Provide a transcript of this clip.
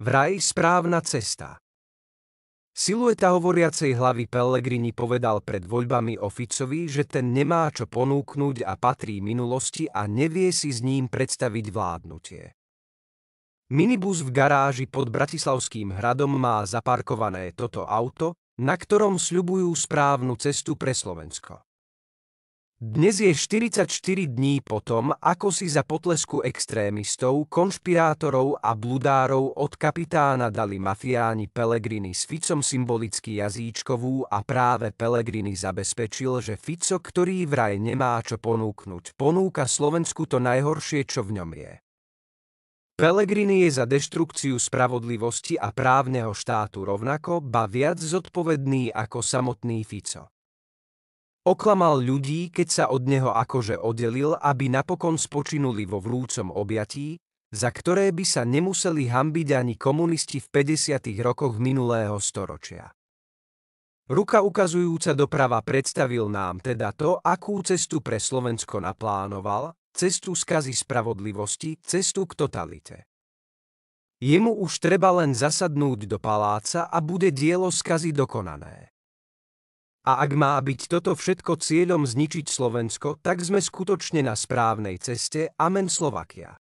Vraj správna cesta. Silueta hovoriacej hlavy Pellegrini povedal pred voľbami o Ficovi, že ten nemá čo ponúknuť a patrí minulosti a nevie si s ním predstaviť vládnutie. Minibus v garáži pod Bratislavským hradom má zaparkované toto auto, na ktorom sľubujú správnu cestu pre Slovensko. Dnes je 44 dní potom, ako si za potlesku extrémistov, konšpirátorov a bludárov od kapitána dali mafiáni Pellegrini s Ficom symbolicky jazyčkovú a práve Pellegrini zabezpečil, že Fico, ktorý vraj nemá čo ponúknuť, ponúka Slovensku to najhoršie, čo v ňom je. Pellegrini je za deštrukciu spravodlivosti a právneho štátu rovnako, ba viac zodpovedný ako samotný Fico. Oklamal ľudí, keď sa od neho akože oddelil, aby napokon spočinuli vo vrúcom objatí, za ktoré by sa nemuseli hanbiť ani komunisti v 50. rokoch minulého storočia. Ruka ukazujúca doprava predstavil nám teda to, akú cestu pre Slovensko naplánoval, cestu skazy spravodlivosti, cestu k totalite. Jemu už treba len zasadnúť do paláca a bude dielo skazy dokonané. A ak má byť toto všetko cieľom zničiť Slovensko, tak sme skutočne na správnej ceste. Amen Slovakia.